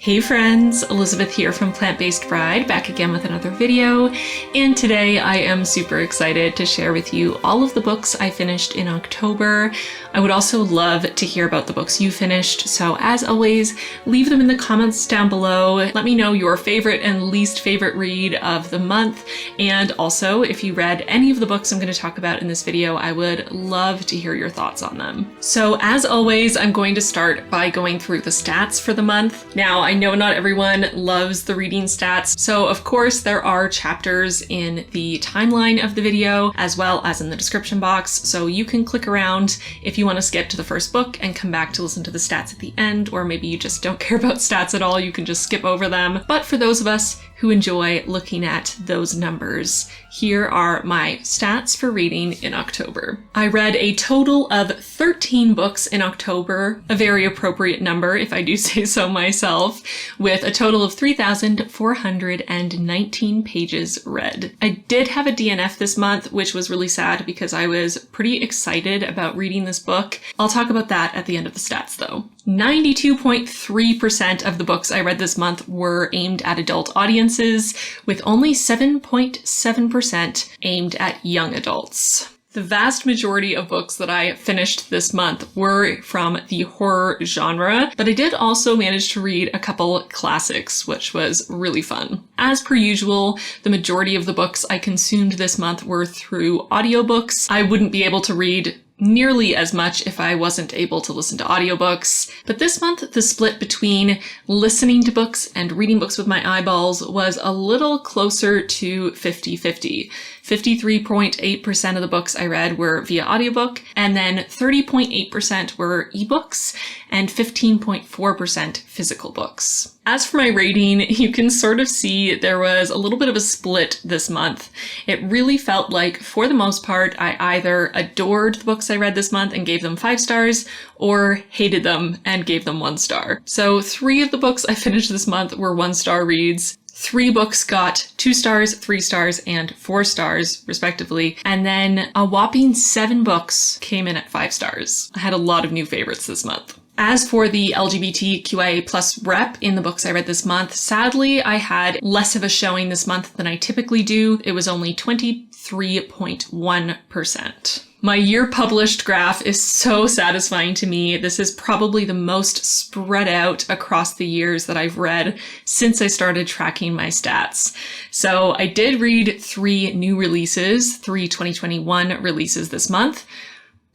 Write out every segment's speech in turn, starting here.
Hey friends, Elizabeth here from Plant-Based Bride, back again with another video, and today I am super excited to share with you all of the books I finished in October. I would also love to hear about the books you finished, so as always, leave them in the comments down below. Let me know your favorite and least favorite read of the month, and also if you read any of the books I'm going to talk about in this video, I would love to hear your thoughts on them. So as always, I'm going to start by going through the stats for the month. Now, I know not everyone loves the reading stats, so of course there are chapters in the timeline of the video as well as in the description box, so you can click around if you want to skip to the first book and come back to listen to the stats at the end, or maybe you just don't care about stats at all, you can just skip over them. But for those of us who enjoy looking at those numbers, here are my stats for reading in October. I read a total of 13 books in October, a very appropriate number if I do say so myself, with a total of 3,419 pages read. I did have a DNF this month, which was really sad because I was pretty excited about reading this book. I'll talk about that at the end of the stats though. 92.3% of the books I read this month were aimed at adult audiences, with only 7.7% aimed at young adults. The vast majority of books that I finished this month were from the horror genre, but I did also manage to read a couple classics, which was really fun. As per usual, the majority of the books I consumed this month were through audiobooks. I wouldn't be able to read nearly as much if I wasn't able to listen to audiobooks. But this month, the split between listening to books and reading books with my eyeballs was a little closer to 50-50. 53.8% of the books I read were via audiobook, and then 30.8% were ebooks, and 15.4% physical books. As for my rating, you can sort of see there was a little bit of a split this month. It really felt like, for the most part, I either adored the books I read this month and gave them 5 stars, or hated them and gave them 1 star. So 3 of the books I finished this month were 1-star reads. 3 books got 2 stars, 3 stars, and 4 stars, respectively. And then a whopping 7 books came in at 5 stars. I had a lot of new favorites this month. As for the LGBTQIA+ rep in the books I read this month, sadly, I had less of a showing this month than I typically do. It was only 23.1%. My year published graph is so satisfying to me. This is probably the most spread out across the years that I've read since I started tracking my stats. So I did read 3 new releases, 3 2021 releases this month,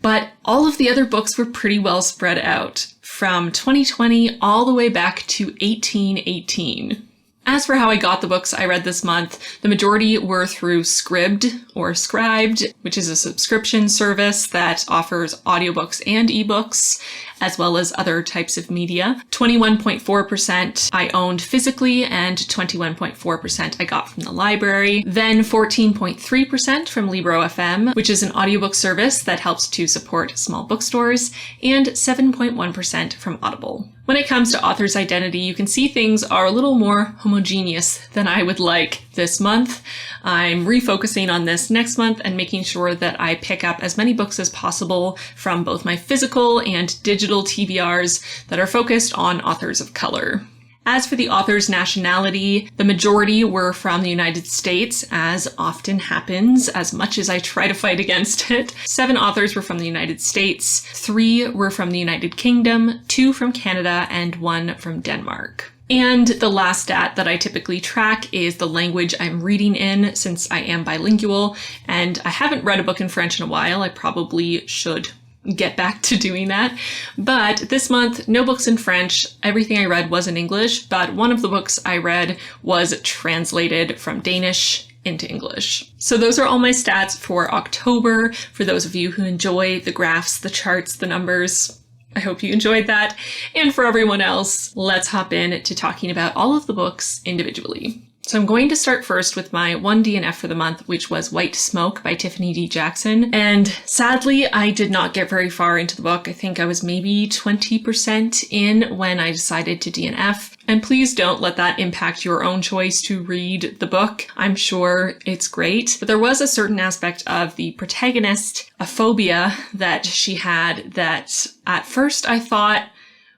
but all of the other books were pretty well spread out, from 2020 all the way back to 1818. As for how I got the books I read this month, the majority were through Scribd or Scribed, which is a subscription service that offers audiobooks and ebooks, as well as other types of media. 21.4% I owned physically, and 21.4% I got from the library. Then 14.3% from Libro.fm, which is an audiobook service that helps to support small bookstores, and 7.1% from Audible. When it comes to author's identity, you can see things are a little more homogeneous than I would like this month. I'm refocusing on this next month and making sure that I pick up as many books as possible from both my physical and digital TBRs that are focused on authors of color. As for the author's nationality, the majority were from the United States, as often happens, as much as I try to fight against it. 7 authors were from the United States, 3 were from the United Kingdom, 2 from Canada, and 1 from Denmark. And the last stat that I typically track is the language I'm reading in, since I am bilingual, and I haven't read a book in French in a while. I probably should get back to doing that. But this month, no books in French. Everything I read was in English, but one of the books I read was translated from Danish into English. So those are all my stats for October. For those of you who enjoy the graphs, the charts, the numbers, I hope you enjoyed that. And for everyone else, let's hop in to talking about all of the books individually. So I'm going to start first with my 1 DNF for the month, which was White Smoke by Tiffany D. Jackson. And sadly, I did not get very far into the book. I think I was maybe 20% in when I decided to DNF. And please don't let that impact your own choice to read the book. I'm sure it's great, but there was a certain aspect of the protagonist, a phobia that she had that at first I thought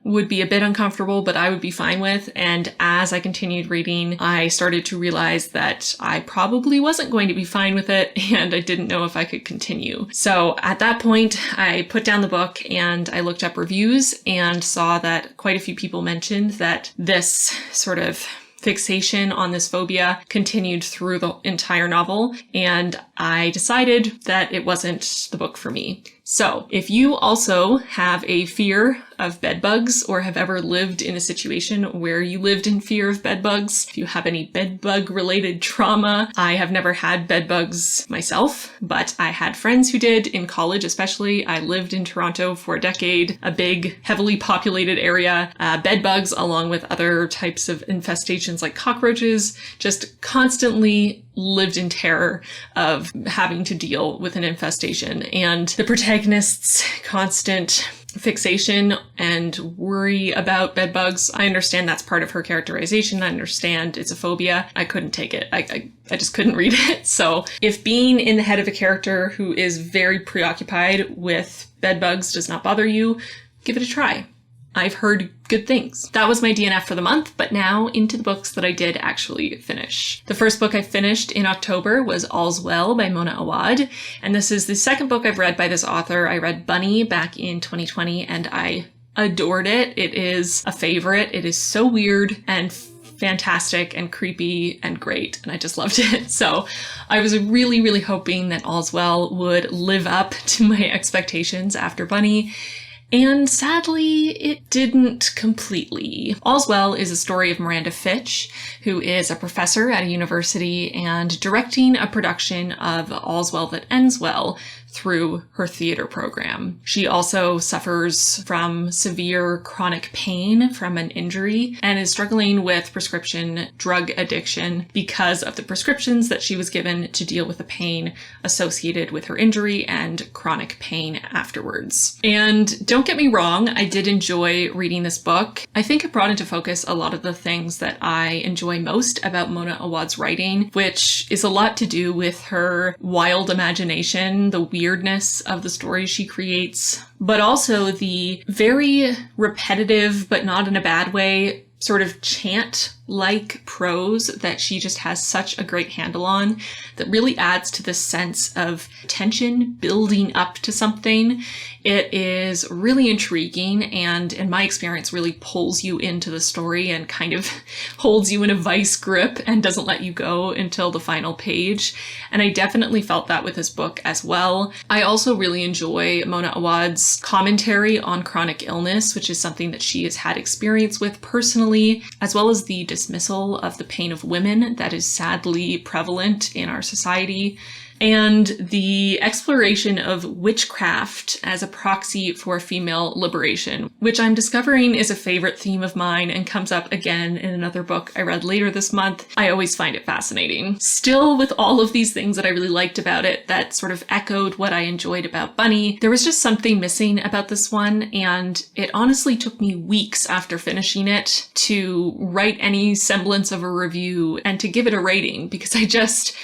would be a bit uncomfortable, but I would be fine with. And as I continued reading, I started to realize that I probably wasn't going to be fine with it, and I didn't know if I could continue. So at that point, I put down the book and I looked up reviews and saw that quite a few people mentioned that this sort of fixation on this phobia continued through the entire novel, and I decided that it wasn't the book for me. So if you also have a fear of bedbugs or have ever lived in a situation where you lived in fear of bedbugs, if you have any bedbug related trauma, I have never had bedbugs myself, but I had friends who did in college especially. I lived in Toronto for a decade, a big, heavily populated area. Bedbugs, along with other types of infestations like cockroaches, just constantly lived in terror of having to deal with an infestation. And the protagonist's constant fixation and worry about bedbugs, I understand that's part of her characterization. I understand it's a phobia. I couldn't take it. I just couldn't read it. So if being in the head of a character who is very preoccupied with bedbugs does not bother you, give it a try. I've heard good things. That was my DNF for the month, but now into the books that I did actually finish. The first book I finished in October was All's Well by Mona Awad, and this is the second book I've read by this author. I read Bunny back in 2020 and I adored it. It is a favorite. It is so weird and fantastic and creepy and great, and I just loved it. So I was really, really hoping that All's Well would live up to my expectations after Bunny. And sadly, it didn't completely. All's Well is a story of Miranda Fitch, who is a professor at a university and directing a production of All's Well That Ends Well through her theater program. She also suffers from severe chronic pain from an injury and is struggling with prescription drug addiction because of the prescriptions that she was given to deal with the pain associated with her injury and chronic pain afterwards. And don't get me wrong, I did enjoy reading this book. I think it brought into focus a lot of the things that I enjoy most about Mona Awad's writing, which is a lot to do with her wild imagination, the weirdness of the stories she creates, but also the very repetitive, but not in a bad way, sort of chant-like prose that she just has such a great handle on that really adds to this sense of tension building up to something. It is really intriguing and, in my experience, really pulls you into the story and kind of holds you in a vice grip and doesn't let you go until the final page. And I definitely felt that with this book as well. I also really enjoy Mona Awad's commentary on chronic illness, which is something that she has had experience with personally, as well as the dismissal of the pain of women that is sadly prevalent in our society, and the exploration of witchcraft as a proxy for female liberation, which I'm discovering is a favorite theme of mine and comes up again in another book I read later this month. I always find it fascinating. Still, with all of these things that I really liked about it that sort of echoed what I enjoyed about Bunny, there was just something missing about this one, and it honestly took me weeks after finishing it to write any semblance of a review and to give it a rating, because I just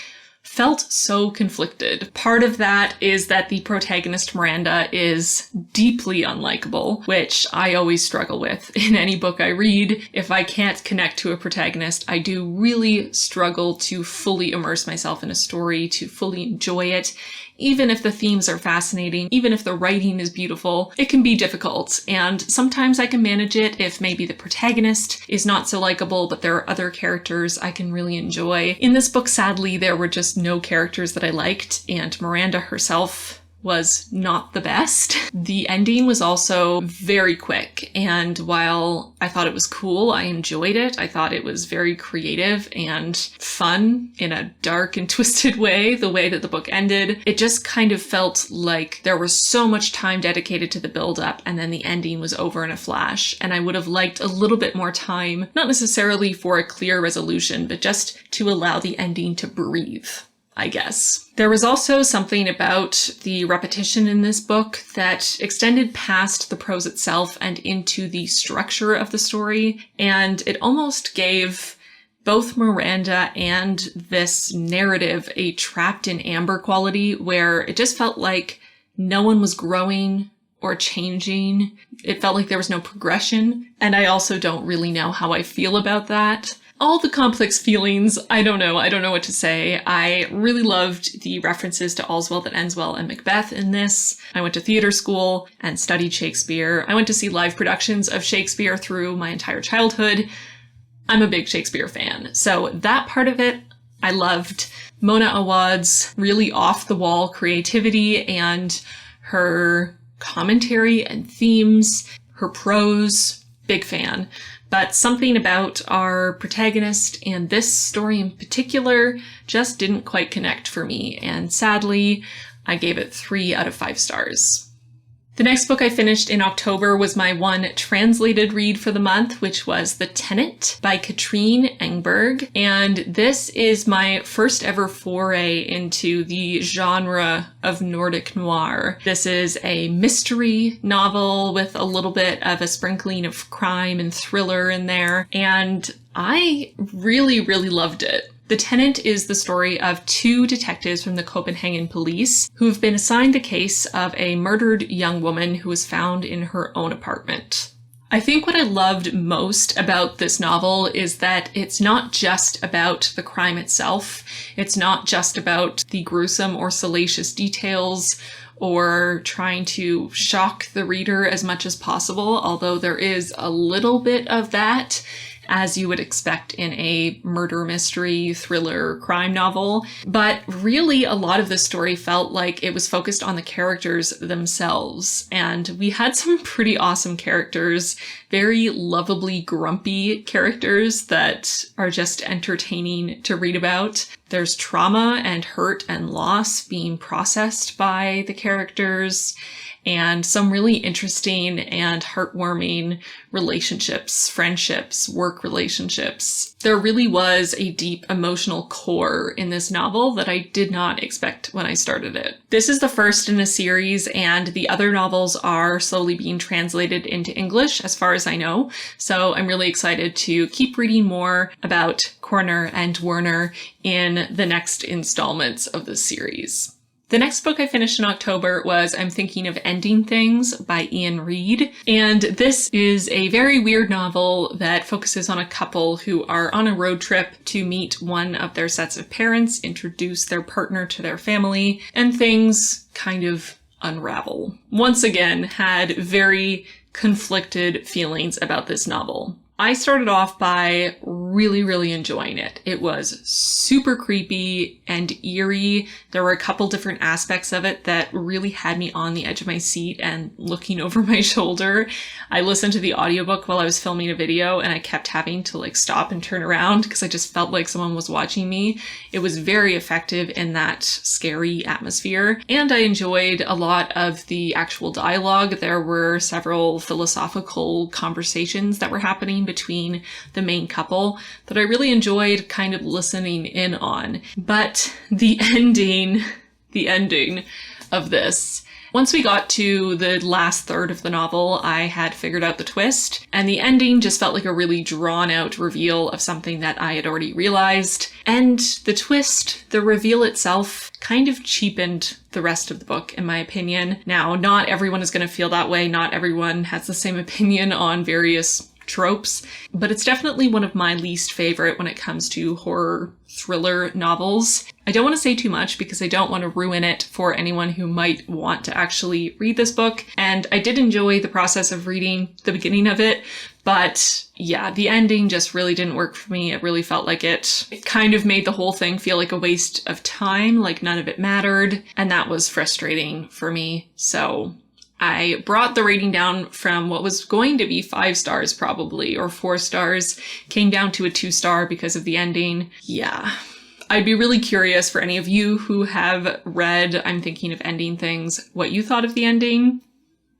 felt so conflicted. Part of that is that the protagonist Miranda is deeply unlikable, which I always struggle with in any book I read. If I can't connect to a protagonist, I do really struggle to fully immerse myself in a story, to fully enjoy it. Even if the themes are fascinating, even if the writing is beautiful, it can be difficult. And sometimes I can manage it if maybe the protagonist is not so likable, but there are other characters I can really enjoy. In this book, sadly, there were just no characters that I liked, and Miranda herself was not the best. The ending was also very quick, and while I thought it was cool, I enjoyed it. I thought it was very creative and fun in a dark and twisted way, the way that the book ended. It just kind of felt like there was so much time dedicated to the build-up, and then the ending was over in a flash, and I would have liked a little bit more time, not necessarily for a clear resolution, but just to allow the ending to breathe, I guess. There was also something about the repetition in this book that extended past the prose itself and into the structure of the story, and it almost gave both Miranda and this narrative a trapped in amber quality where it just felt like no one was growing or changing. It felt like there was no progression, and I also don't really know how I feel about that. All the complex feelings, I don't know what to say. I really loved the references to All's Well That Ends Well and Macbeth in this. I went to theater school and studied Shakespeare. I went to see live productions of Shakespeare through my entire childhood. I'm a big Shakespeare fan, so that part of it I loved. Mona Awad's really off-the-wall creativity and her commentary and themes, her prose, big fan. But something about our protagonist and this story in particular just didn't quite connect for me, and sadly, I gave it 3 out of 5 stars. The next book I finished in October was my one translated read for the month, which was The Tenant by Katrine Engberg. And this is my first ever foray into the genre of Nordic noir. This is a mystery novel with a little bit of a sprinkling of crime and thriller in there. And I really, really loved it. The Tenant is the story of 2 detectives from the Copenhagen police who have been assigned the case of a murdered young woman who was found in her own apartment. I think what I loved most about this novel is that it's not just about the crime itself. It's not just about the gruesome or salacious details or trying to shock the reader as much as possible, although there is a little bit of that, as you would expect in a murder mystery, thriller, crime novel. But really, a lot of the story felt like it was focused on the characters themselves. And we had some pretty awesome characters, very lovably grumpy characters that are just entertaining to read about. There's trauma and hurt and loss being processed by the characters, and some really interesting and heartwarming relationships, friendships, work relationships. There really was a deep emotional core in this novel that I did not expect when I started it. This is the first in a series, and the other novels are slowly being translated into English, as far as I know. So I'm really excited to keep reading more about Corner and Werner in the next installments of this series. The next book I finished in October was I'm Thinking of Ending Things by Iain Reid. And this is a very weird novel that focuses on a couple who are on a road trip to meet one of their sets of parents, introduce their partner to their family, and things kind of unravel. Once again, had very conflicted feelings about this novel. I started off by really, really enjoying it. It was super creepy and eerie. There were a couple different aspects of it that really had me on the edge of my seat and looking over my shoulder. I listened to the audiobook while I was filming a video, and I kept having to stop and turn around because I just felt like someone was watching me. It was very effective in that scary atmosphere, and I enjoyed a lot of the actual dialogue. There were several philosophical conversations that were happening between the main couple that I really enjoyed kind of listening in on. But the ending of this, once we got to the last third of the novel, I had figured out the twist, and the ending just felt like a really drawn out reveal of something that I had already realized. And the twist, the reveal itself, kind of cheapened the rest of the book, in my opinion. Now, not everyone is going to feel that way. Not everyone has the same opinion on various tropes, but it's definitely one of my least favorite when it comes to horror thriller novels. I don't want to say too much because I don't want to ruin it for anyone who might want to actually read this book. And I did enjoy the process of reading the beginning of it, but yeah, the ending just really didn't work for me. It really felt like it kind of made the whole thing feel like a waste of time, like none of it mattered, and that was frustrating for me. So I brought the rating down from what was going to be 5 stars probably, or 4 stars, came down to a 2-star because of the ending. Yeah. I'd be really curious for any of you who have read I'm Thinking of Ending Things, what you thought of the ending.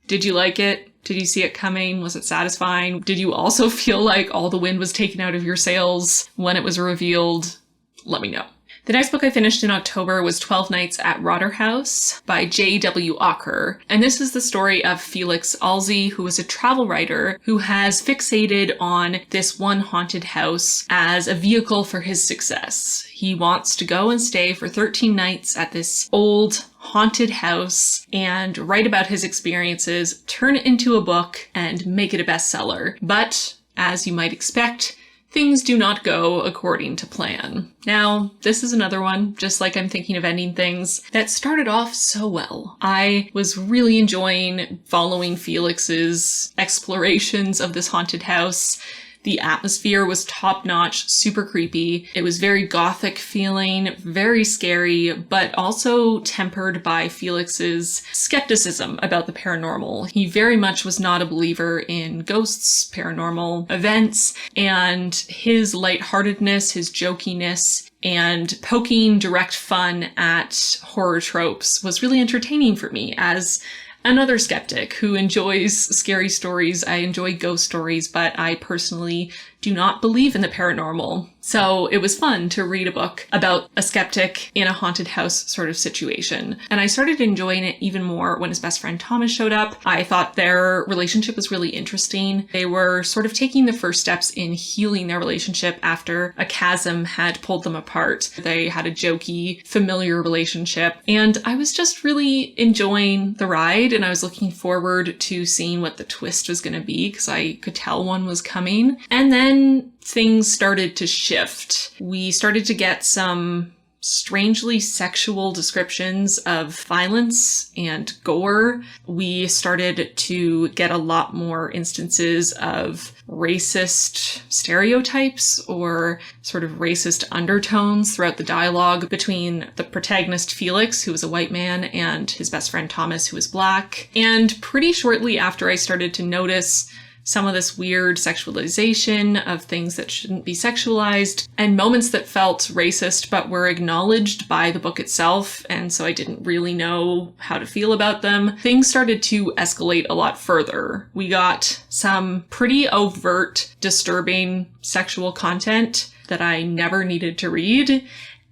Did you like it? Did you see it coming? Was it satisfying? Did you also feel like all the wind was taken out of your sails when it was revealed? Let me know. The next book I finished in October was 12 Nights at Rotherhouse by J.W. Ocker. And this is the story of Felix Alzey, who is a travel writer who has fixated on this one haunted house as a vehicle for his success. He wants to go and stay for 13 nights at this old haunted house and write about his experiences, turn it into a book, and make it a bestseller. But, as you might expect, things do not go according to plan. Now, this is another one, just like I'm thinking of ending things, that started off so well. I was really enjoying following Felix's explorations of this haunted house. The atmosphere was top-notch, super creepy. It was very gothic feeling, very scary, but also tempered by Felix's skepticism about the paranormal. He very much was not a believer in ghosts, paranormal events, and his lightheartedness, his jokiness, and poking direct fun at horror tropes was really entertaining for me as another skeptic who enjoys scary stories. I enjoy ghost stories, but I personally do not believe in the paranormal. So it was fun to read a book about a skeptic in a haunted house sort of situation. And I started enjoying it even more when his best friend Thomas showed up. I thought their relationship was really interesting. They were sort of taking the first steps in healing their relationship after a chasm had pulled them apart. They had a jokey, familiar relationship. And I was just really enjoying the ride, and I was looking forward to seeing what the twist was going to be because I could tell one was coming. And then things started to shift. We started to get some strangely sexual descriptions of violence and gore. We started to get a lot more instances of racist stereotypes or sort of racist undertones throughout the dialogue between the protagonist Felix, who was a white man, and his best friend Thomas, who was black. And pretty shortly after I started to notice some of this weird sexualization of things that shouldn't be sexualized, and moments that felt racist but were acknowledged by the book itself, and so I didn't really know how to feel about them, things started to escalate a lot further. We got some pretty overt, disturbing sexual content that I never needed to read,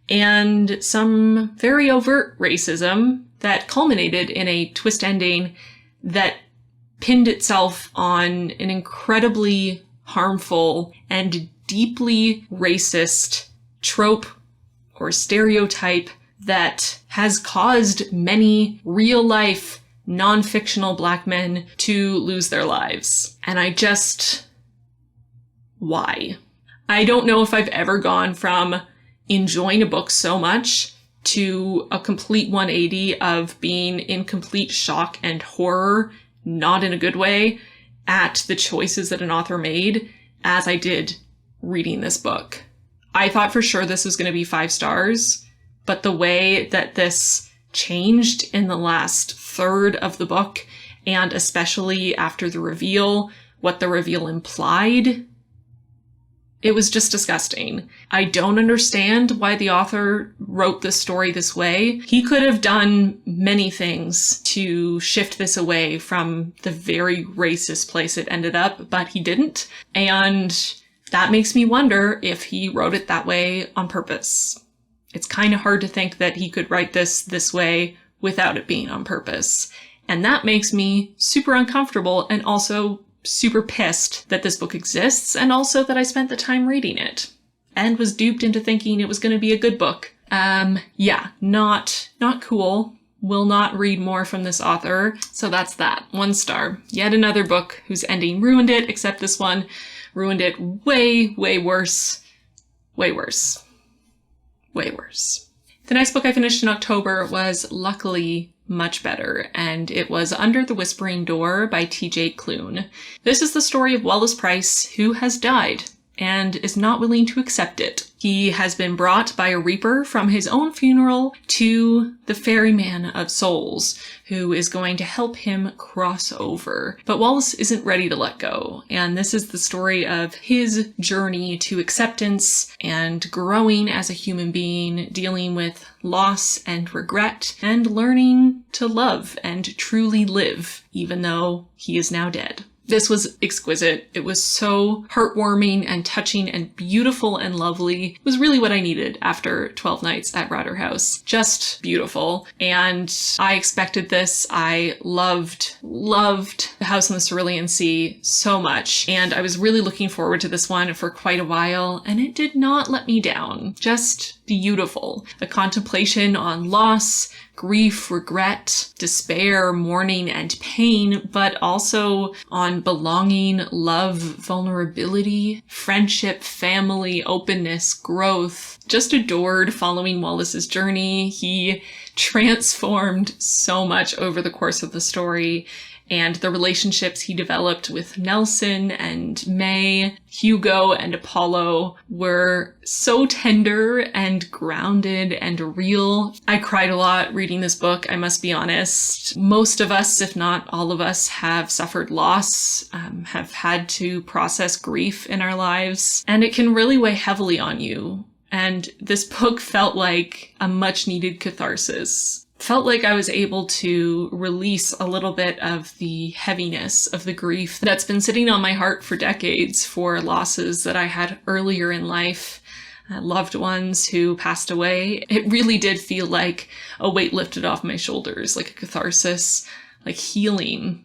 and some very overt racism that culminated in a twist ending that pinned itself on an incredibly harmful and deeply racist trope or stereotype that has caused many real-life, non-fictional Black men to lose their lives. And why? I don't know if I've ever gone from enjoying a book so much to a complete 180 of being in complete shock and horror, not in a good way, at the choices that an author made as I did reading this book. I thought for sure this was going to be 5 stars, but the way that this changed in the last third of the book, and especially after the reveal, what the reveal implied, it was just disgusting. I don't understand why the author wrote this story this way. He could have done many things to shift this away from the very racist place it ended up, but he didn't. And that makes me wonder if he wrote it that way on purpose. It's kind of hard to think that he could write this way without it being on purpose. And that makes me super uncomfortable and also super pissed that this book exists, and also that I spent the time reading it and was duped into thinking it was going to be a good book. Yeah, not cool. Will not read more from this author. So that's that. 1 star. Yet another book whose ending ruined it, except this one ruined it way, way worse. Way worse. Way worse. The next book I finished in October was luckily much better, and it was Under the Whispering Door by T.J. Klune. This is the story of Wallace Price, who has died and is not willing to accept it. He has been brought by a reaper from his own funeral to the ferryman of souls, who is going to help him cross over. But Wallace isn't ready to let go, and this is the story of his journey to acceptance and growing as a human being, dealing with loss and regret, and learning to love and truly live, even though he is now dead. This was exquisite. It was so heartwarming and touching and beautiful and lovely. It was really what I needed after 12 nights at Rider House. Just beautiful. And I expected this. I loved The House on the Cerulean Sea so much. And I was really looking forward to this one for quite a while, and it did not let me down. Just beautiful. A contemplation on loss, grief, regret, despair, mourning, and pain, but also on belonging, love, vulnerability, friendship, family, openness, growth. Just adored following Wallace's journey. He transformed so much over the course of the story, and the relationships he developed with Nelson and May, Hugo and Apollo were so tender and grounded and real. I cried a lot reading this book, I must be honest. Most of us, if not all of us, have suffered loss, have had to process grief in our lives, and it can really weigh heavily on you. And this book felt like a much needed catharsis. Felt like I was able to release a little bit of the heaviness of the grief that's been sitting on my heart for decades for losses that I had earlier in life, loved ones who passed away. It really did feel like a weight lifted off my shoulders, like a catharsis, like healing,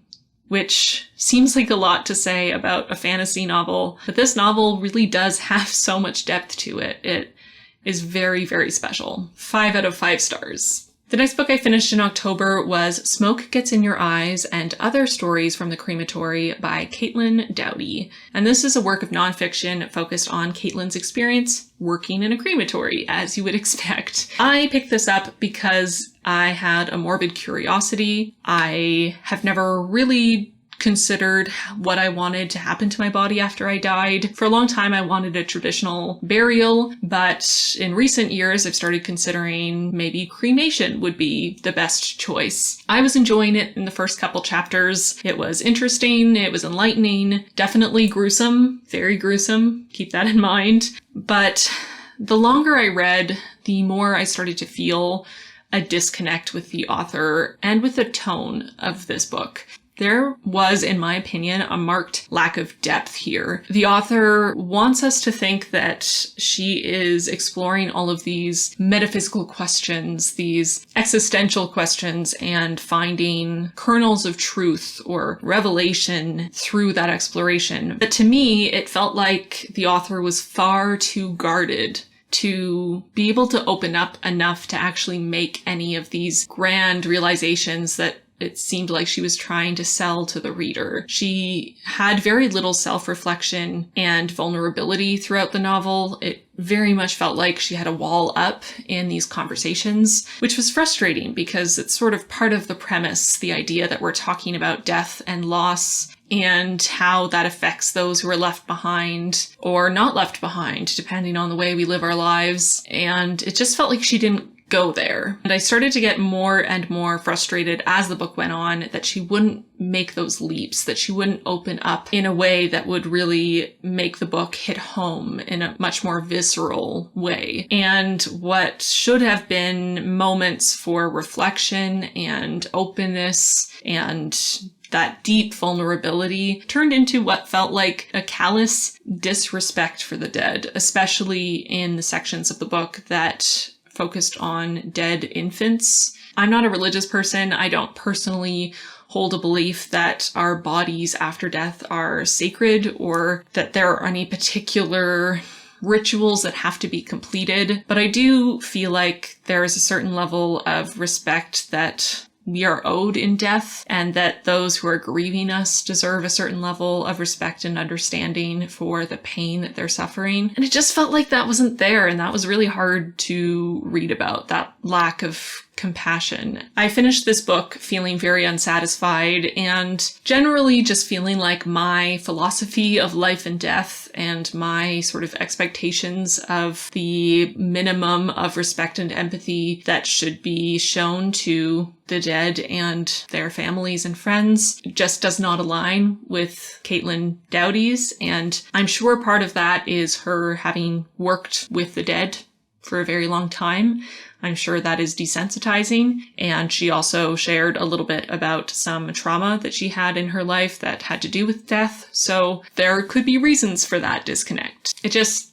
which seems like a lot to say about a fantasy novel, but this novel really does have so much depth to it. It is very, very special. 5 out of 5 stars. The next book I finished in October was Smoke Gets in Your Eyes and Other Stories from the Crematory by Caitlin Doughty. And this is a work of nonfiction focused on Caitlin's experience working in a crematory, as you would expect. I picked this up because I had a morbid curiosity. I have never really considered what I wanted to happen to my body after I died. For a long time, I wanted a traditional burial, but in recent years, I've started considering maybe cremation would be the best choice. I was enjoying it in the first couple chapters. It was interesting. It was enlightening. Definitely gruesome. Very gruesome. Keep that in mind. But the longer I read, the more I started to feel a disconnect with the author and with the tone of this book. There was, in my opinion, a marked lack of depth here. The author wants us to think that she is exploring all of these metaphysical questions, these existential questions, and finding kernels of truth or revelation through that exploration. But to me, it felt like the author was far too guarded to be able to open up enough to actually make any of these grand realizations that it seemed like she was trying to sell to the reader. She had very little self-reflection and vulnerability throughout the novel. It very much felt like she had a wall up in these conversations, which was frustrating because it's sort of part of the premise, the idea that we're talking about death and loss and how that affects those who are left behind or not left behind, depending on the way we live our lives. And it just felt like she didn't go there. And I started to get more and more frustrated as the book went on that she wouldn't make those leaps, that she wouldn't open up in a way that would really make the book hit home in a much more visceral way. And what should have been moments for reflection and openness and that deep vulnerability turned into what felt like a callous disrespect for the dead, especially in the sections of the book that focused on dead infants. I'm not a religious person. I don't personally hold a belief that our bodies after death are sacred or that there are any particular rituals that have to be completed. But I do feel like there is a certain level of respect that we are owed in death, and that those who are grieving us deserve a certain level of respect and understanding for the pain that they're suffering. And it just felt like that wasn't there, and that was really hard to read about, that lack of compassion. I finished this book feeling very unsatisfied and generally just feeling like my philosophy of life and death and my sort of expectations of the minimum of respect and empathy that should be shown to the dead and their families and friends just does not align with Caitlin Doughty's. And I'm sure part of that is her having worked with the dead for a very long time. I'm sure that is desensitizing. And she also shared a little bit about some trauma that she had in her life that had to do with death. So there could be reasons for that disconnect. It just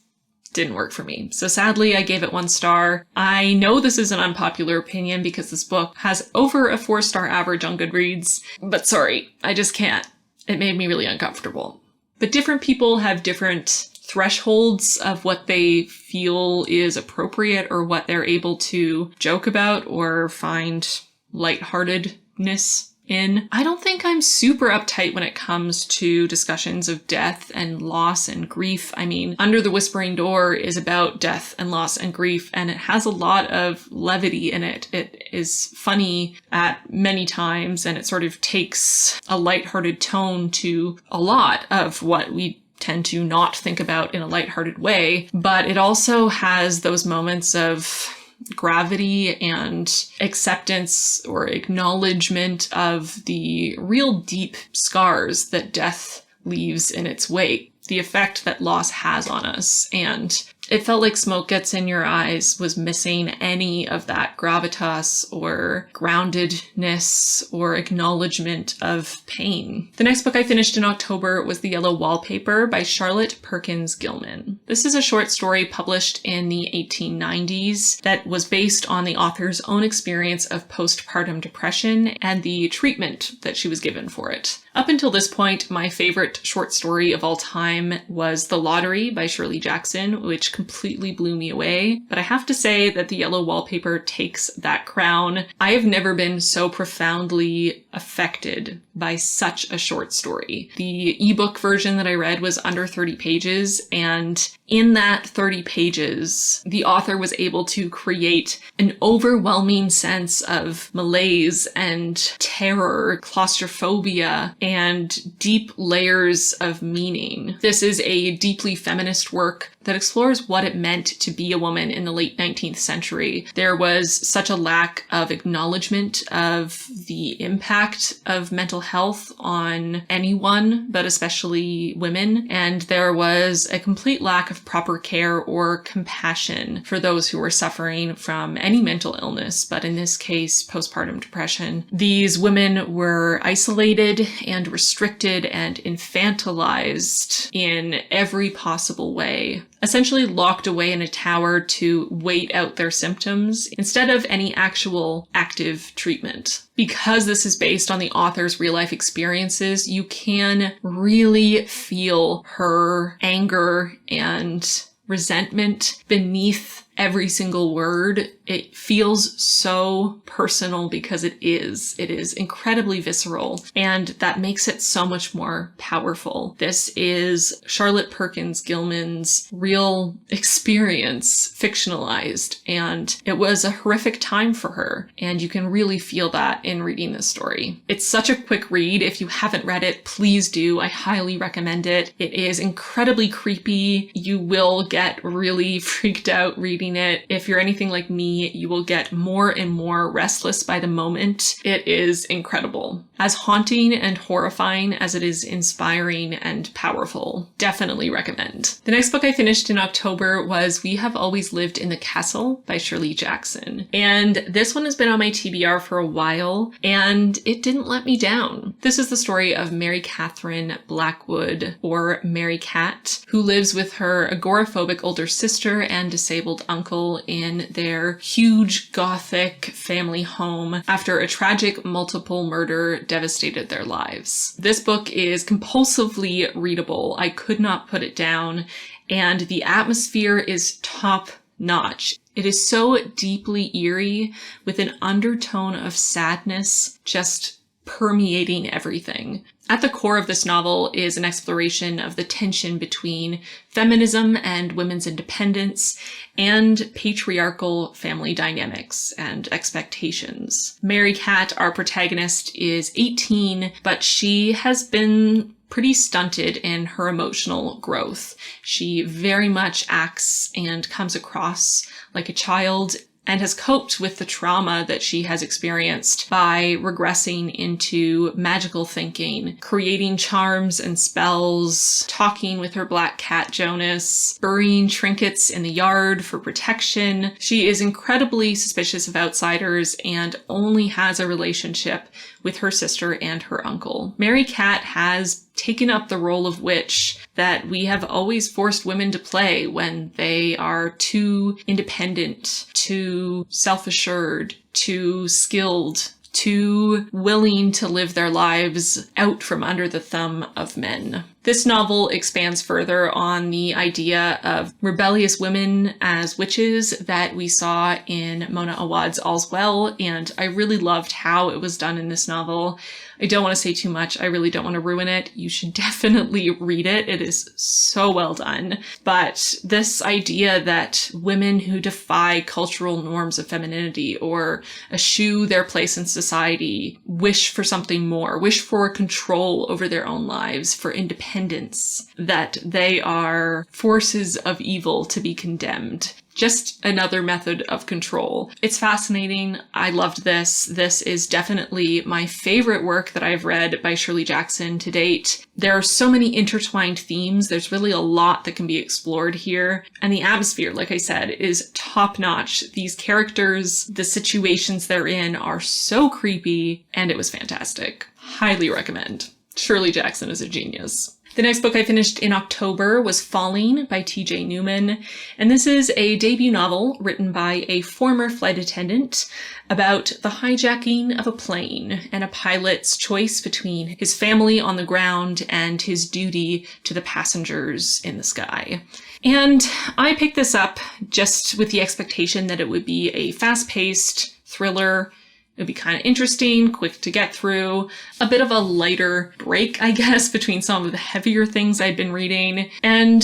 didn't work for me. So sadly, I gave it 1 star. I know this is an unpopular opinion because this book has over a 4-star average on Goodreads, but sorry, I just can't. It made me really uncomfortable. But different people have different thresholds of what they feel is appropriate or what they're able to joke about or find lightheartedness in. I don't think I'm super uptight when it comes to discussions of death and loss and grief. I mean, Under the Whispering Door is about death and loss and grief, and it has a lot of levity in it. It is funny at many times, and it sort of takes a lighthearted tone to a lot of what we tend to not think about in a lighthearted way. But it also has those moments of gravity and acceptance or acknowledgement of the real deep scars that death leaves in its wake, the effect that loss has on us. And it felt like Smoke Gets in Your Eyes was missing any of that gravitas or groundedness or acknowledgement of pain. The next book I finished in October was The Yellow Wallpaper by Charlotte Perkins Gilman. This is a short story published in the 1890s that was based on the author's own experience of postpartum depression and the treatment that she was given for it. Up until this point, my favorite short story of all time was The Lottery by Shirley Jackson, which completely blew me away. But I have to say that The Yellow Wallpaper takes that crown. I have never been so profoundly affected by such a short story. The ebook version that I read was under 30 pages, and in that 30 pages, the author was able to create an overwhelming sense of malaise and terror, claustrophobia, and deep layers of meaning. This is a deeply feminist work that explores what it meant to be a woman in the late 19th century. There was such a lack of acknowledgement of the impact of mental health on anyone, but especially women. And there was a complete lack of proper care or compassion for those who were suffering from any mental illness, but in this case, postpartum depression. These women were isolated and restricted and infantilized in every possible way, essentially locked away in a tower to wait out their symptoms instead of any actual active treatment. Because this is based on the author's real-life experiences, you can really feel her anger and resentment beneath every single word. It feels so personal because it is incredibly visceral, and that makes it so much more powerful. This is Charlotte Perkins Gilman's real experience fictionalized, and it was a horrific time for her, and you can really feel that in reading this story. It's such a quick read. If you haven't read it, please do. I highly recommend it. It is incredibly creepy. You will get really freaked out reading it. If you're anything like me, you will get more and more restless by the moment. It is incredible. As haunting and horrifying as it is inspiring and powerful. Definitely recommend. The next book I finished in October was We Have Always Lived in the Castle by Shirley Jackson. And this one has been on my TBR for a while, and it didn't let me down. This is the story of Mary Catherine Blackwood, or Mary Cat, who lives with her agoraphobic older sister and disabled uncle in their huge Gothic family home after a tragic multiple murder devastated their lives. This book is compulsively readable. I could not put it down, and the atmosphere is top notch. It is so deeply eerie with an undertone of sadness just permeating everything. At the core of this novel is an exploration of the tension between feminism and women's independence and patriarchal family dynamics and expectations. Mary Cat, our protagonist, is 18, but she has been pretty stunted in her emotional growth. She very much acts and comes across like a child and has coped with the trauma that she has experienced by regressing into magical thinking, creating charms and spells, talking with her black cat Jonas, burying trinkets in the yard for protection. She is incredibly suspicious of outsiders and only has a relationship with her sister and her uncle. Mary Cat has taken up the role of witch that we have always forced women to play when they are too independent, too self-assured, too skilled, too willing to live their lives out from under the thumb of men. This novel expands further on the idea of rebellious women as witches that we saw in Mona Awad's All's Well, and I really loved how it was done in this novel. I don't want to say too much. I really don't want to ruin it. You should definitely read it. It is so well done. But this idea that women who defy cultural norms of femininity or eschew their place in society wish for something more, wish for control over their own lives, for independence, that they are forces of evil to be condemned. Just another method of control. It's fascinating. I loved this. This is definitely my favorite work that I've read by Shirley Jackson to date. There are so many intertwined themes. There's really a lot that can be explored here. And the atmosphere, like I said, is top-notch. These characters, the situations they're in are so creepy, and it was fantastic. Highly recommend. Shirley Jackson is a genius. The next book I finished in October was Falling by T.J. Newman, and this is a debut novel written by a former flight attendant about the hijacking of a plane and a pilot's choice between his family on the ground and his duty to the passengers in the sky. And I picked this up just with the expectation that it would be a fast-paced thriller. It'd be kind of interesting, quick to get through, a bit of a lighter break, I guess, between some of the heavier things I'd been reading. And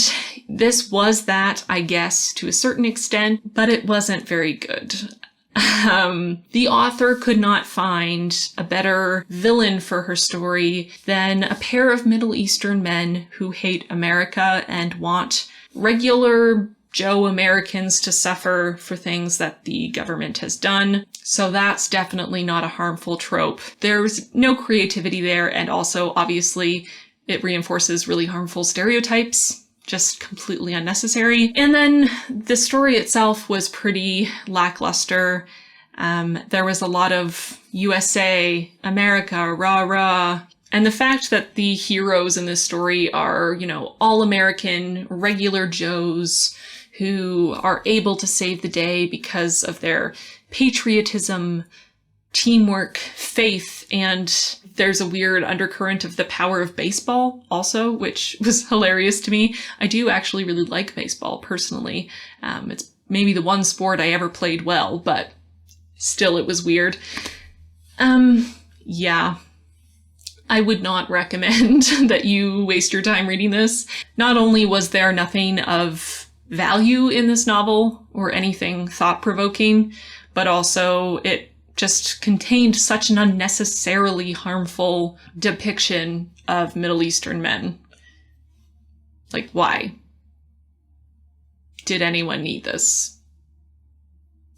this was that, I guess, to a certain extent, but it wasn't very good. The author could not find a better villain for her story than a pair of Middle Eastern men who hate America and want regular Joe Americans to suffer for things that the government has done. So that's definitely not a harmful trope. There's no creativity there, and also, obviously, it reinforces really harmful stereotypes. Just completely unnecessary. And then the story itself was pretty lackluster. There was a lot of USA, America, rah rah. And the fact that the heroes in this story are, all American, regular Joes who are able to save the day because of their patriotism, teamwork, faith, and there's a weird undercurrent of the power of baseball also, which was hilarious to me. I do actually really like baseball personally. It's maybe the one sport I ever played well, but still it was weird. Yeah. I would not recommend that you waste your time reading this. Not only was there nothing of value in this novel or anything thought-provoking, but also it just contained such an unnecessarily harmful depiction of Middle Eastern men. Like, why? Did anyone need this?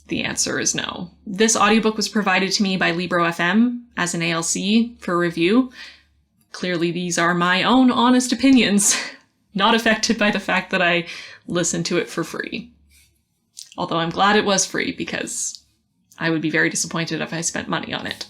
The answer is no. This audiobook was provided to me by Libro FM as an ALC for review. Clearly these are my own honest opinions, not affected by the fact that I listened to it for free. Although I'm glad it was free because I would be very disappointed if I spent money on it.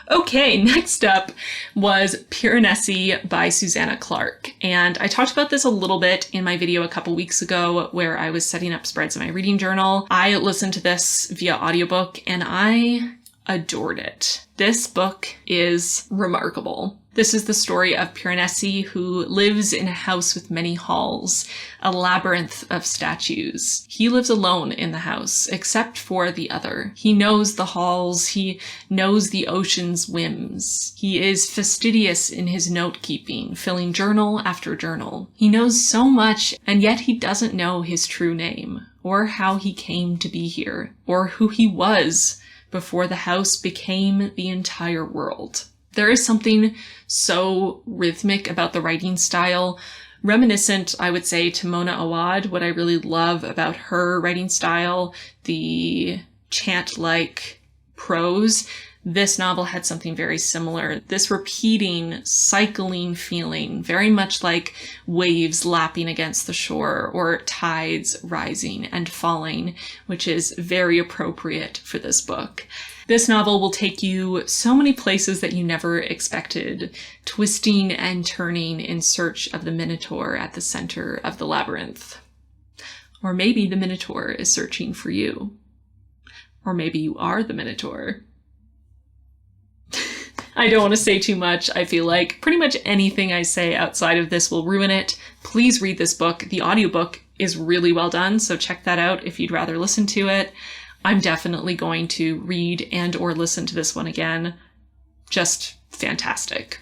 Okay, next up was Piranesi by Susanna Clarke. And I talked about this a little bit in my video a couple weeks ago where I was setting up spreads in my reading journal. I listened to this via audiobook and I adored it. This book is remarkable. This is the story of Piranesi, who lives in a house with many halls, a labyrinth of statues. He lives alone in the house, except for the other. He knows the halls, he knows the ocean's whims. He is fastidious in his note-keeping, filling journal after journal. He knows so much, and yet he doesn't know his true name, or how he came to be here, or who he was before the house became the entire world. There is something so rhythmic about the writing style, reminiscent, I would say, to Mona Awad. What I really love about her writing style, the chant-like prose, this novel had something very similar. This repeating, cycling feeling, very much like waves lapping against the shore or tides rising and falling, which is very appropriate for this book. This novel will take you so many places that you never expected, twisting and turning in search of the Minotaur at the center of the labyrinth. Or maybe the Minotaur is searching for you. Or maybe you are the Minotaur. I don't want to say too much. I feel like pretty much anything I say outside of this will ruin it. Please read this book. The audiobook is really well done, so check that out if you'd rather listen to it. I'm definitely going to read and or listen to this one again. Just fantastic.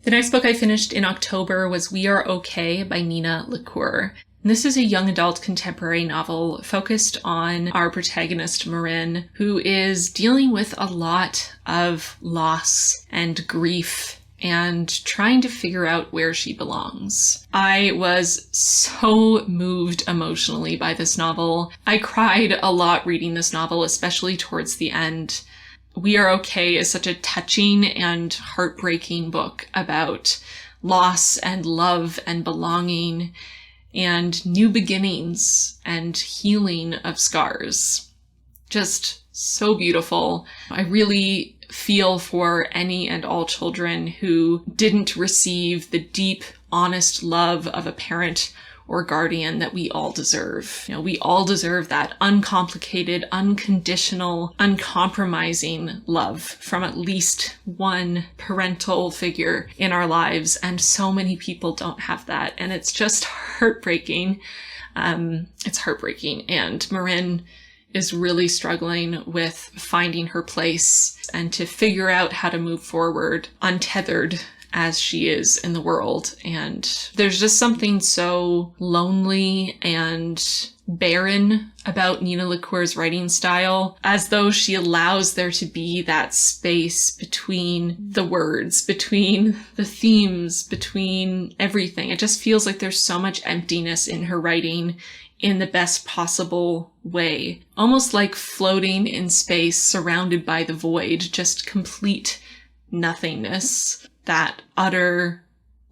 The next book I finished in October was We Are Okay by Nina LaCour. This is a young adult contemporary novel focused on our protagonist, Marin, who is dealing with a lot of loss and grief and trying to figure out where she belongs. I was so moved emotionally by this novel. I cried a lot reading this novel, especially towards the end. We Are Okay is such a touching and heartbreaking book about loss and love and belonging and new beginnings and healing of scars. Just so beautiful. I really feel for any and all children who didn't receive the deep, honest love of a parent or guardian that we all deserve. We all deserve that uncomplicated, unconditional, uncompromising love from at least one parental figure in our lives. And so many people don't have that. And it's just heartbreaking. It's heartbreaking. And Marin is really struggling with finding her place and to figure out how to move forward untethered as she is in the world. And there's just something so lonely and barren about Nina LaCour's writing style, as though she allows there to be that space between the words, between the themes, between everything. It just feels like there's so much emptiness in her writing in the best possible way. Almost like floating in space, surrounded by the void, just complete nothingness. That utter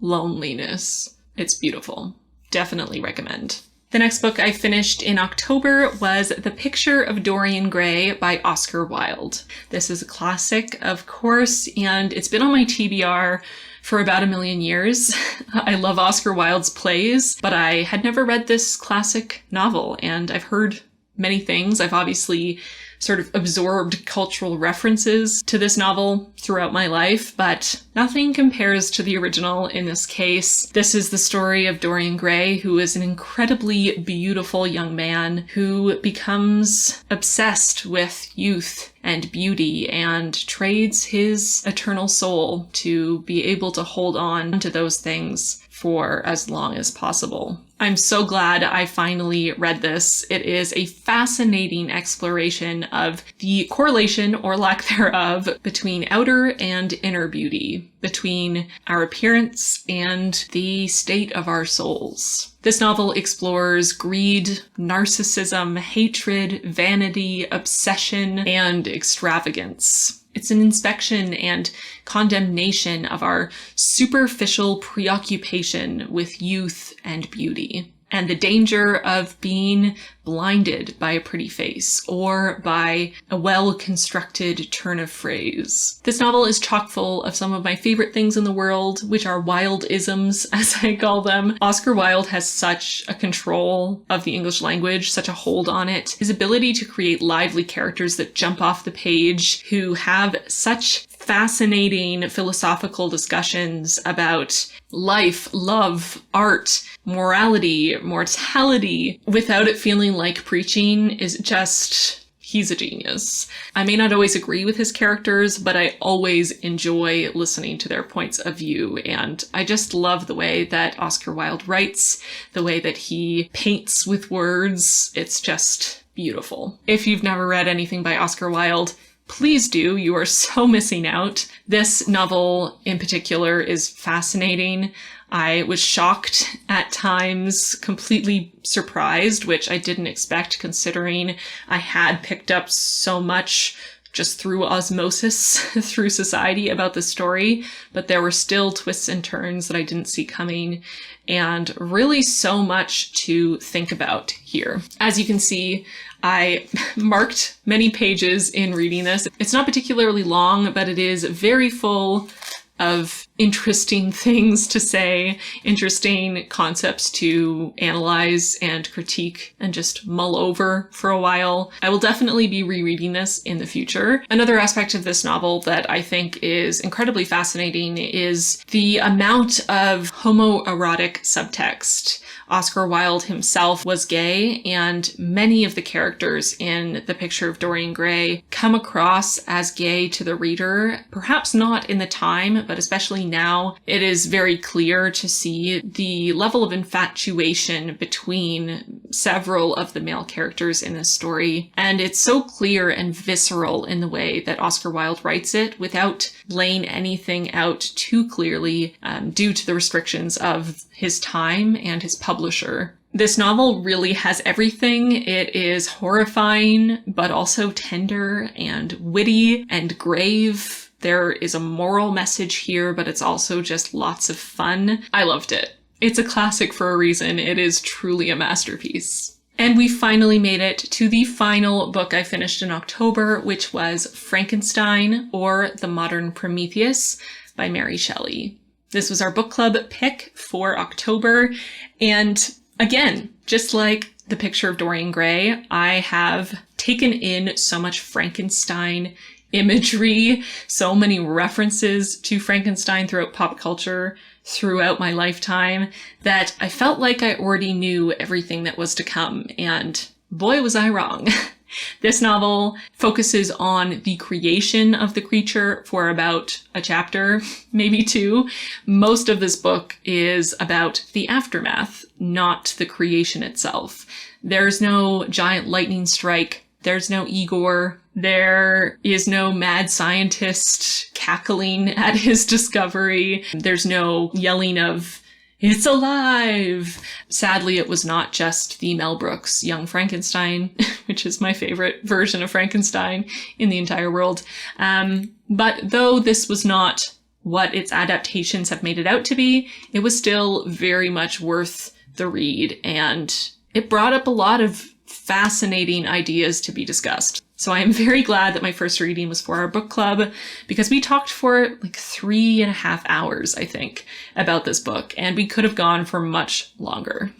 loneliness. It's beautiful. Definitely recommend. The next book I finished in October was The Picture of Dorian Gray by Oscar Wilde. This is a classic, of course, and it's been on my TBR for about 1 million years. I love Oscar Wilde's plays, but I had never read this classic novel, and I've heard many things. I've obviously sort of absorbed cultural references to this novel throughout my life, but nothing compares to the original in this case. This is the story of Dorian Gray, who is an incredibly beautiful young man who becomes obsessed with youth and beauty and trades his eternal soul to be able to hold on to those things for as long as possible. I'm so glad I finally read this. It is a fascinating exploration of the correlation or lack thereof between outer and inner beauty, between our appearance and the state of our souls. This novel explores greed, narcissism, hatred, vanity, obsession, and extravagance. It's an inspection and condemnation of our superficial preoccupation with youth and beauty, and the danger of being blinded by a pretty face or by a well-constructed turn of phrase. This novel is chock full of some of my favorite things in the world, which are Wilde-isms, as I call them. Oscar Wilde has such a control of the English language, such a hold on it. His ability to create lively characters that jump off the page, who have such fascinating philosophical discussions about life, love, art, morality, mortality, without it feeling like preaching, is just, he's a genius. I may not always agree with his characters, but I always enjoy listening to their points of view, and I just love the way that Oscar Wilde writes, the way that he paints with words. It's just beautiful. If you've never read anything by Oscar Wilde, please do. You are so missing out. This novel in particular is fascinating. I was shocked at times, completely surprised, which I didn't expect considering I had picked up so much just through osmosis through society about the story, but there were still twists and turns that I didn't see coming, and really so much to think about here. As you can see, I marked many pages in reading this. It's not particularly long, but it is very full of interesting things to say, interesting concepts to analyze and critique and just mull over for a while. I will definitely be rereading this in the future. Another aspect of this novel that I think is incredibly fascinating is the amount of homoerotic subtext. Oscar Wilde himself was gay, and many of the characters in The Picture of Dorian Gray come across as gay to the reader. Perhaps not in the time, but especially now, it is very clear to see the level of infatuation between several of the male characters in this story. And it's so clear and visceral in the way that Oscar Wilde writes it without laying anything out too clearly due to the restrictions of his time and his publisher. This novel really has everything. It is horrifying, but also tender and witty and grave. There is a moral message here, but it's also just lots of fun. I loved it. It's a classic for a reason. It is truly a masterpiece. And we finally made it to the final book I finished in October, which was Frankenstein, or The Modern Prometheus by Mary Shelley. This was our book club pick for October. And again, just like The Picture of Dorian Gray, I have taken in so much Frankenstein imagery, so many references to Frankenstein throughout pop culture throughout my lifetime that I felt like I already knew everything that was to come. And boy, was I wrong. This novel focuses on the creation of the creature for about a chapter, maybe two. Most of this book is about the aftermath, not the creation itself. There's no giant lightning strike. There's no Igor. There is no mad scientist cackling at his discovery. There's no yelling of, "It's alive!" Sadly, it was not just the Mel Brooks Young Frankenstein, which is my favorite version of Frankenstein in the entire world. But though this was not what its adaptations have made it out to be, it was still very much worth the read, and it brought up a lot of fascinating ideas to be discussed. So I am very glad that my first reading was for our book club, because we talked for like 3.5 hours, I think, about this book, and we could have gone for much longer.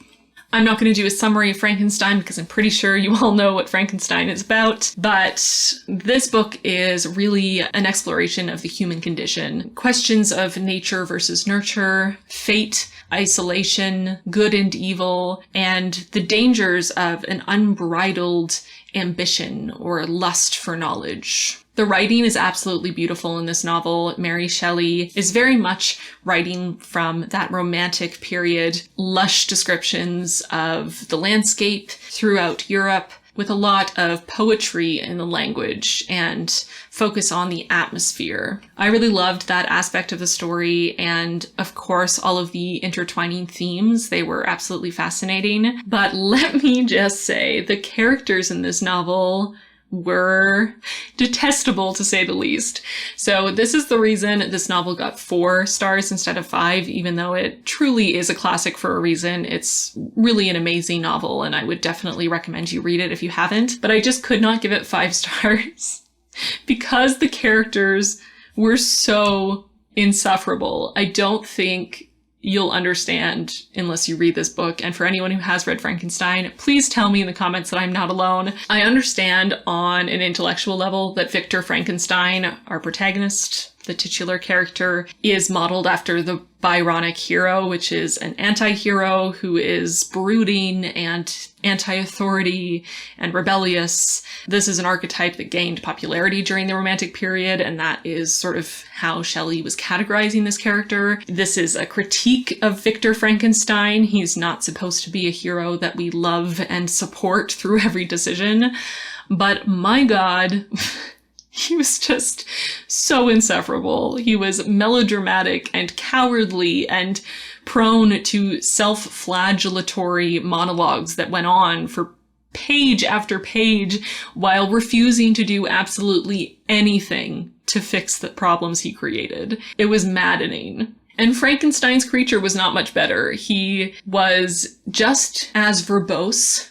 I'm not going to do a summary of Frankenstein because I'm pretty sure you all know what Frankenstein is about, but this book is really an exploration of the human condition. Questions of nature versus nurture, fate, isolation, good and evil, and the dangers of an unbridled ambition or lust for knowledge. The writing is absolutely beautiful in this novel. Mary Shelley is very much writing from that romantic period, lush descriptions of the landscape throughout Europe, with a lot of poetry in the language and focus on the atmosphere. I really loved that aspect of the story, and of course all of the intertwining themes. They were absolutely fascinating. But let me just say, the characters in this novel were detestable, to say the least. So this is the reason this novel got 4 stars instead of 5, even though it truly is a classic for a reason. It's really an amazing novel, and I would definitely recommend you read it if you haven't. But I just could not give it 5 stars because the characters were so insufferable. I don't think you'll understand unless you read this book. And for anyone who has read Frankenstein, please tell me in the comments that I'm not alone. I understand on an intellectual level that Victor Frankenstein, our protagonist, the titular character, is modeled after the Byronic hero, which is an anti-hero who is brooding and anti-authority and rebellious. This is an archetype that gained popularity during the Romantic period, and that is sort of how Shelley was categorizing this character. This is a critique of Victor Frankenstein. He's not supposed to be a hero that we love and support through every decision. But my God, he was just so insufferable. He was melodramatic and cowardly and prone to self-flagellatory monologues that went on for page after page while refusing to do absolutely anything to fix the problems he created. It was maddening. And Frankenstein's creature was not much better. He was just as verbose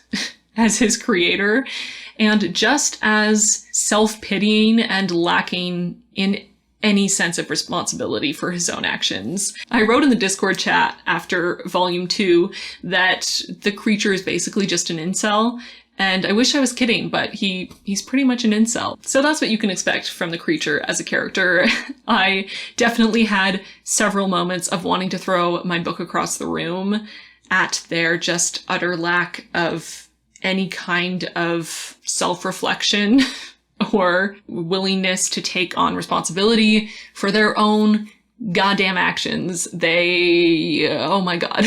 as his creator, and just as self-pitying and lacking in any sense of responsibility for his own actions. I wrote in the Discord chat after volume 2 that the creature is basically just an incel. And I wish I was kidding, but he's pretty much an incel. So that's what you can expect from the creature as a character. I definitely had several moments of wanting to throw my book across the room at their just utter lack of any kind of self-reflection or willingness to take on responsibility for their own goddamn actions. Oh my god.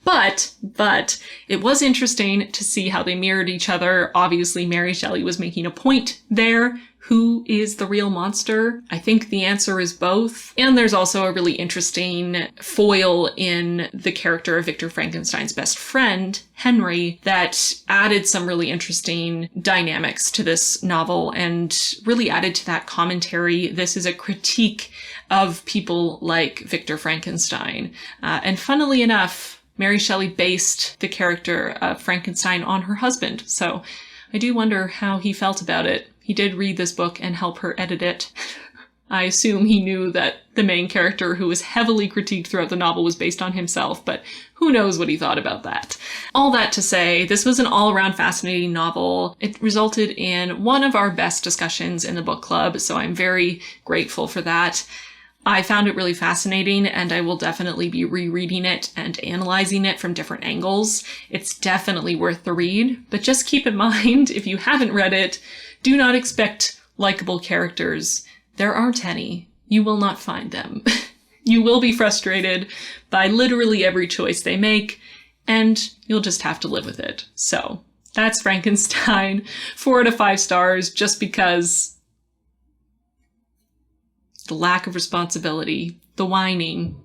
But it was interesting to see how they mirrored each other. Obviously, Mary Shelley was making a point there. Who is the real monster? I think the answer is both. And there's also a really interesting foil in the character of Victor Frankenstein's best friend, Henry, that added some really interesting dynamics to this novel and really added to that commentary. This is a critique of people like Victor Frankenstein. And funnily enough, Mary Shelley based the character of Frankenstein on her husband. So I do wonder how he felt about it. He did read this book and help her edit it. I assume he knew that the main character, who was heavily critiqued throughout the novel, was based on himself, but who knows what he thought about that. All that to say, this was an all-around fascinating novel. It resulted in one of our best discussions in the book club, so I'm very grateful for that. I found it really fascinating, and I will definitely be rereading it and analyzing it from different angles. It's definitely worth the read, but just keep in mind, if you haven't read it, do not expect likable characters. There aren't any. You will not find them. You will be frustrated by literally every choice they make, and you'll just have to live with it. So that's Frankenstein. 4 out of 5 stars, just because the lack of responsibility, the whining.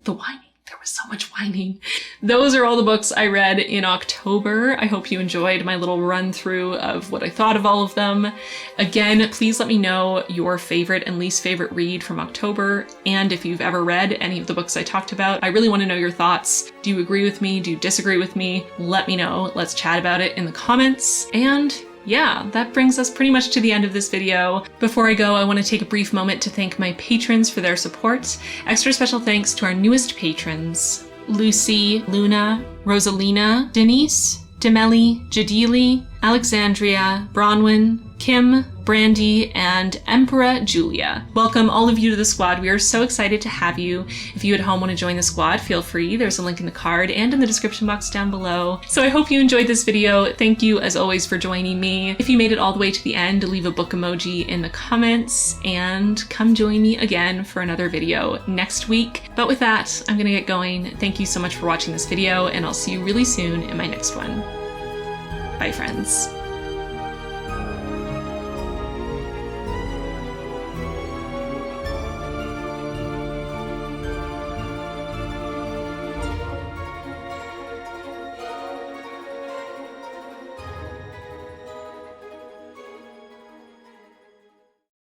There was so much whining. Those are all the books I read in October. I hope you enjoyed my little run through of what I thought of all of them. Again, please let me know your favorite and least favorite read from October, and if you've ever read any of the books I talked about. I really want to know your thoughts. Do you agree with me? Do you disagree with me? Let me know. Let's chat about it in the comments. And yeah, that brings us pretty much to the end of this video. Before I go, I want to take a brief moment to thank my patrons for their support. Extra special thanks to our newest patrons: Lucy, Luna, Rosalina, Denise, Demeli, Jadili, Alexandria, Bronwyn, Kim, Brandy, and Emperor Julia. Welcome all of you to the squad. We are so excited to have you. If you at home want to join the squad, feel free. There's a link in the card and in the description box down below. So I hope you enjoyed this video. Thank you as always for joining me. If you made it all the way to the end, leave a book emoji in the comments and come join me again for another video next week. But with that, I'm gonna get going. Thank you so much for watching this video, and I'll see you really soon in my next one. Bye, friends.